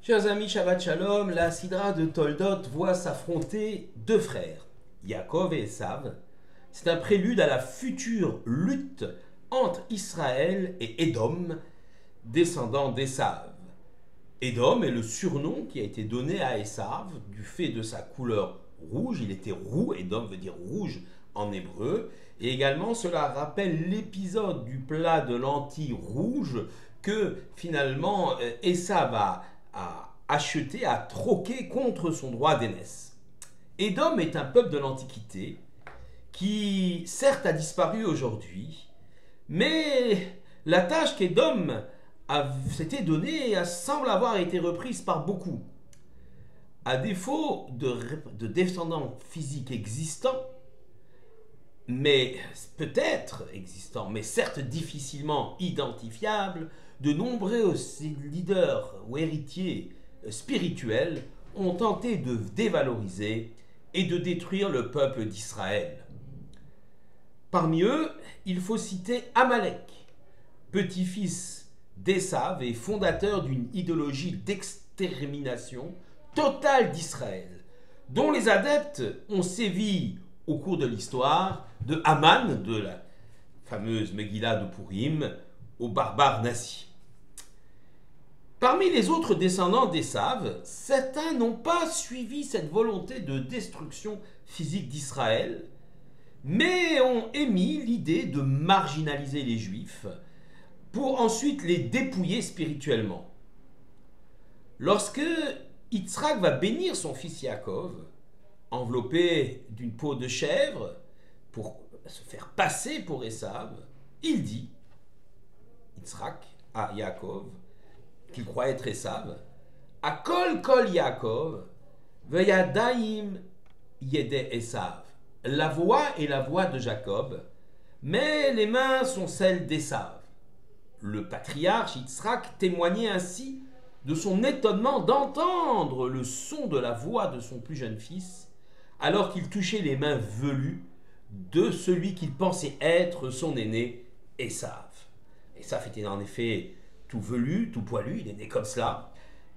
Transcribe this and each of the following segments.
Chers amis, Shabbat Shalom, la Sidra de Toldot voit s'affronter deux frères, Yaakov et Esav. C'est un prélude à la future lutte entre Israël et Édom, descendant d'Esav. Édom est le surnom qui a été donné à Esav du fait de sa couleur rouge. Il était roux, Édom veut dire rouge en hébreu. Et également, cela rappelle l'épisode du plat de lentilles rouges que finalement Esav a acheté, a troqué contre son droit d'aînesse. Édom est un peuple de l'Antiquité qui certes a disparu aujourd'hui, mais la tâche qu'Édom s'était donnée semble avoir été reprise par beaucoup. À défaut de descendants physiques existants, mais peut-être existants, mais certes difficilement identifiables, de nombreux leaders ou héritiers spirituels ont tenté de dévaloriser et de détruire le peuple d'Israël. Parmi eux, il faut citer Amalek, petit-fils d'Esav et fondateur d'une idéologie d'extermination totale d'Israël, dont les adeptes ont sévi au cours de l'histoire, de Haman, de la fameuse Megillah de Purim, aux barbares nazis. Parmi les autres descendants d'Esav, certains n'ont pas suivi cette volonté de destruction physique d'Israël, mais ont émis l'idée de marginaliser les Juifs pour ensuite les dépouiller spirituellement. Lorsque Yitzhak va bénir son fils Yaakov, enveloppé d'une peau de chèvre pour se faire passer pour Esav, il dit, Yitzhak à Yaakov, qu'il croit être Esav, Akol kol Yaakov, veyadaim yede Esav. La voix est la voix de Jacob, mais les mains sont celles d'Esav. Le patriarche Yitzhak témoignait ainsi de son étonnement d'entendre le son de la voix de son plus jeune fils, alors qu'il touchait les mains velues de celui qu'il pensait être son aîné, Esav. Esav était en effet tout velu, tout poilu, il est né comme cela.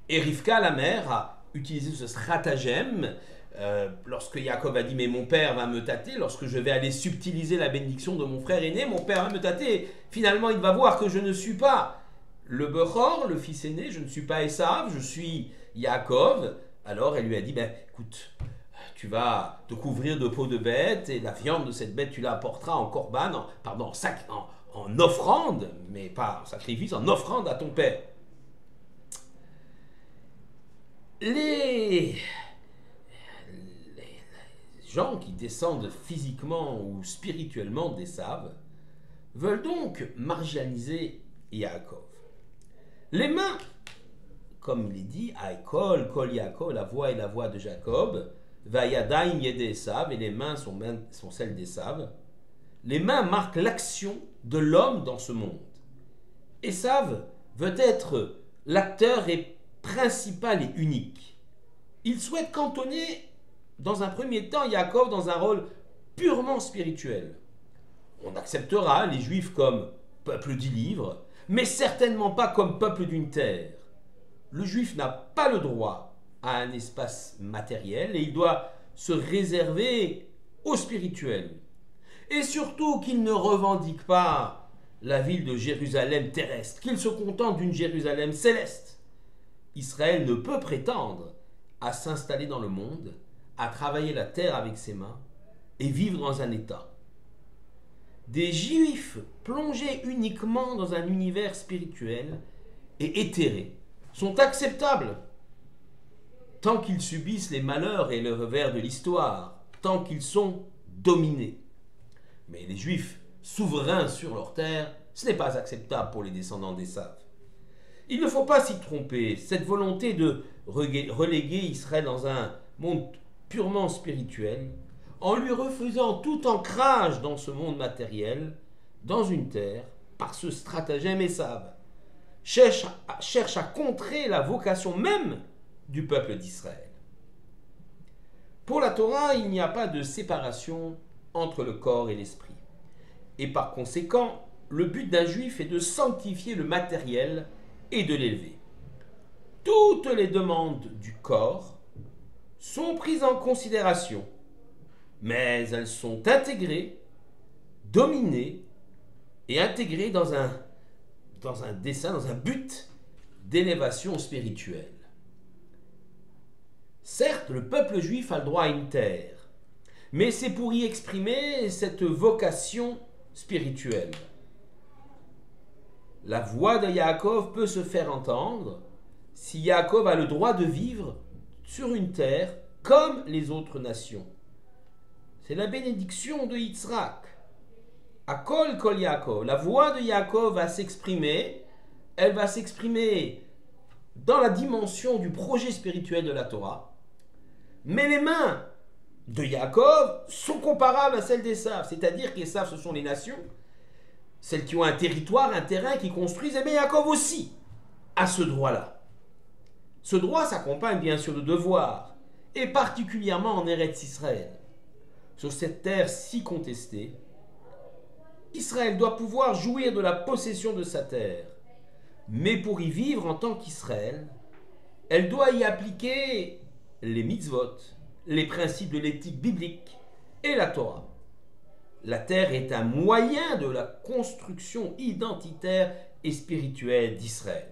Et Rivka, la mère, a utilisé ce stratagème lorsque Yaakov a dit « Mais mon père va me tâter, lorsque je vais aller subtiliser la bénédiction de mon frère aîné, mon père va me tâter. Finalement, il va voir que je ne suis pas le Bechor, le fils aîné, je ne suis pas Esav, je suis Yaakov. » Alors elle lui a dit « Écoute, tu vas te couvrir de peau de bête et la viande de cette bête, tu la apporteras en korban, en offrande, mais pas en sacrifice, en offrande à ton père. » Les gens qui descendent physiquement ou spirituellement d'Esav veulent donc marginaliser Yaakov. Les mains, comme il est dit, Aikol, Kol Yaakov, la voix est la voix de Jacob, Vayadaim yede Esav, et les mains sont celles d'Esav. Les mains marquent l'action de l'homme dans ce monde. Esav veut être l'acteur et principal et unique. Il souhaite cantonner dans un premier temps Yaakov dans un rôle purement spirituel. On acceptera les Juifs comme peuple du livre, mais certainement pas comme peuple d'une terre. Le Juif n'a pas le droit à un espace matériel et il doit se réserver au spirituel. Et surtout qu'il ne revendique pas la ville de Jérusalem terrestre, qu'il se contente d'une Jérusalem céleste. Israël ne peut prétendre à s'installer dans le monde, à travailler la terre avec ses mains et vivre dans un état. Des Juifs plongés uniquement dans un univers spirituel et éthéré sont acceptables tant qu'ils subissent les malheurs et le revers de l'histoire, tant qu'ils sont dominés. Mais les Juifs souverains sur leur terre, ce n'est pas acceptable pour les descendants d'Esav. Il ne faut pas s'y tromper. Cette volonté de reléguer Israël dans un monde purement spirituel, en lui refusant tout ancrage dans ce monde matériel, dans une terre, par ce stratagème Esav, cherche à contrer la vocation même du peuple d'Israël. Pour la Torah, il n'y a pas de séparation entre le corps et l'esprit. Et par conséquent, le but d'un juif est de sanctifier le matériel et de l'élever. toutes les demandes du corps sont prises en considération, mais elles sont intégrées, dominées et intégrées dans un dessein, dans un but d'élévation spirituelle. Certes, le peuple juif a le droit à une terre, mais c'est pour y exprimer cette vocation spirituelle. La voix de Yaakov peut se faire entendre si Yaakov a le droit de vivre sur une terre comme les autres nations. C'est la bénédiction de Yitzhak. Akol kol Yaakov. La voix de Yaakov va s'exprimer. Elle va s'exprimer dans la dimension du projet spirituel de la Torah. Mais les mains de Yaakov sont comparables à celles d'Ésav. C'est-à-dire qu'Ésav, ce sont les nations, celles qui ont un territoire, un terrain, qui construisent. Et bien Yaakov aussi a ce droit-là. Ce droit s'accompagne bien sûr de devoirs, et particulièrement en Eretz Israël. Sur cette terre si contestée, Israël doit pouvoir jouir de la possession de sa terre. Mais pour y vivre en tant qu'Israël, elle doit y appliquer les mitzvot, les principes de l'éthique biblique et la Torah. La terre est un moyen de la construction identitaire et spirituelle d'Israël.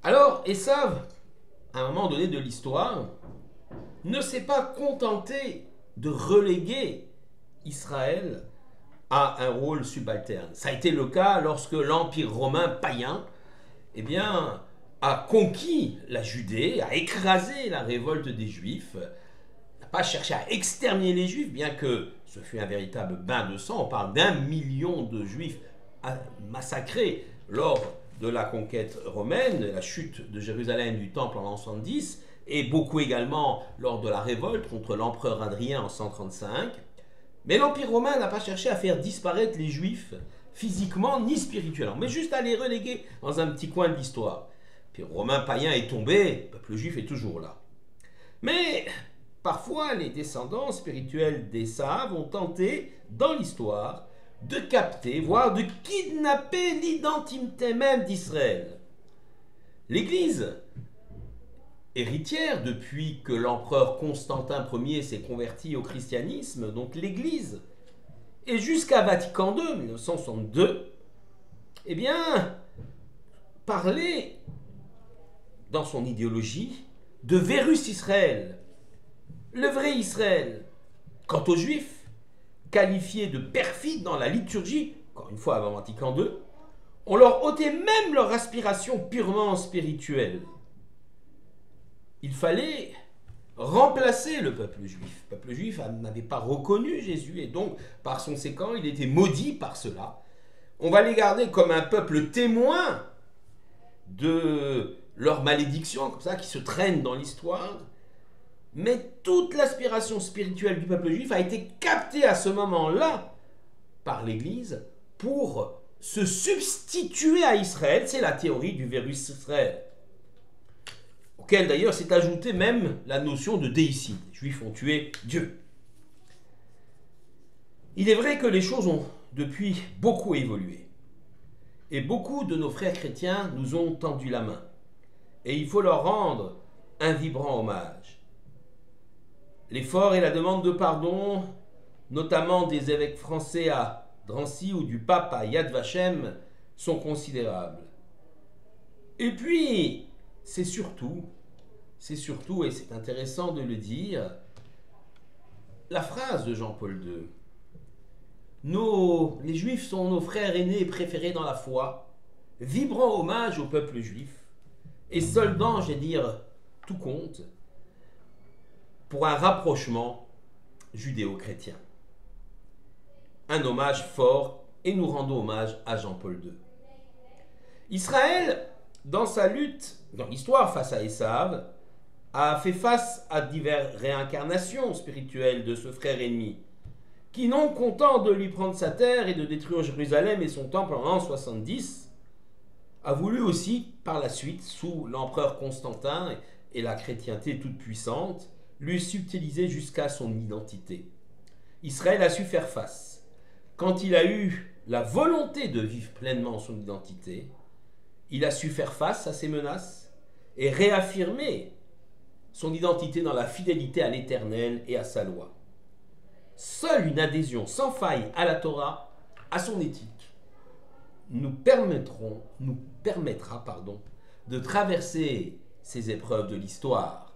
Alors, Ésav, à un moment donné de l'histoire, ne s'est pas contenté de reléguer Israël à un rôle subalterne. Ça a été le cas lorsque l'Empire romain païen a conquis la Judée, a écrasé la révolte des Juifs, n'a pas cherché à exterminer les Juifs, bien que ce fut un véritable bain de sang. On parle d'1 million de Juifs massacrés lors de la conquête romaine, de la chute de Jérusalem du Temple en l'an 70, et beaucoup également lors de la révolte contre l'empereur Hadrien en 135. Mais l'Empire romain n'a pas cherché à faire disparaître les Juifs physiquement ni spirituellement, mais juste à les reléguer dans un petit coin de l'histoire. Puis le Romain païen est tombé, le peuple juif est toujours là. Mais parfois, les descendants spirituels d'Ésav ont tenté, dans l'histoire, de capter, voire de kidnapper l'identité même d'Israël. L'Église, héritière depuis que l'empereur Constantin Ier s'est converti au christianisme, donc l'Église, et jusqu'à Vatican II, 1962, parlait dans son idéologie de Vérus Israël, le vrai Israël. Quant aux Juifs, qualifiés de perfides dans la liturgie, encore une fois avant Vatican II, on leur ôtait même leur aspiration purement spirituelle. Il fallait remplacer le peuple juif. Le peuple juif n'avait pas reconnu Jésus et donc, par conséquent, il était maudit par cela. On va les garder comme un peuple témoin de leur malédiction, comme ça, qui se traîne dans l'histoire. Mais toute l'aspiration spirituelle du peuple juif a été captée à ce moment-là par l'Église pour se substituer à Israël. C'est la théorie du Vérus Israël, auquel d'ailleurs s'est ajoutée même la notion de déicide. Les Juifs ont tué Dieu. Il est vrai que les choses ont depuis beaucoup évolué. Et beaucoup de nos frères chrétiens nous ont tendu la main. Et il faut leur rendre un vibrant hommage. L'effort et la demande de pardon, notamment des évêques français à Drancy ou du pape à Yad Vashem, sont considérables. Et puis, c'est surtout, et c'est intéressant de le dire, la phrase de Jean-Paul II. Les Juifs sont nos frères aînés et préférés dans la foi, vibrant hommage au peuple juif, et soldant, tout compte, pour un rapprochement judéo-chrétien. Un hommage fort, et nous rendons hommage à Jean-Paul II. Israël, dans sa lutte, dans l'histoire face à Ésav, a fait face à diverses réincarnations spirituelles de ce frère ennemi, qui, non content de lui prendre sa terre et de détruire Jérusalem et son temple en l'an 70, a voulu aussi, par la suite, sous l'empereur Constantin et la chrétienté toute puissante, lui subtiliser jusqu'à son identité. Israël a su faire face. Quand il a eu la volonté de vivre pleinement son identité, Il a su faire face à ces menaces et réaffirmer son identité dans la fidélité à l'Éternel et à sa loi. Seule une adhésion sans faille à la Torah, à son éthique, nous permettra de traverser ces épreuves de l'histoire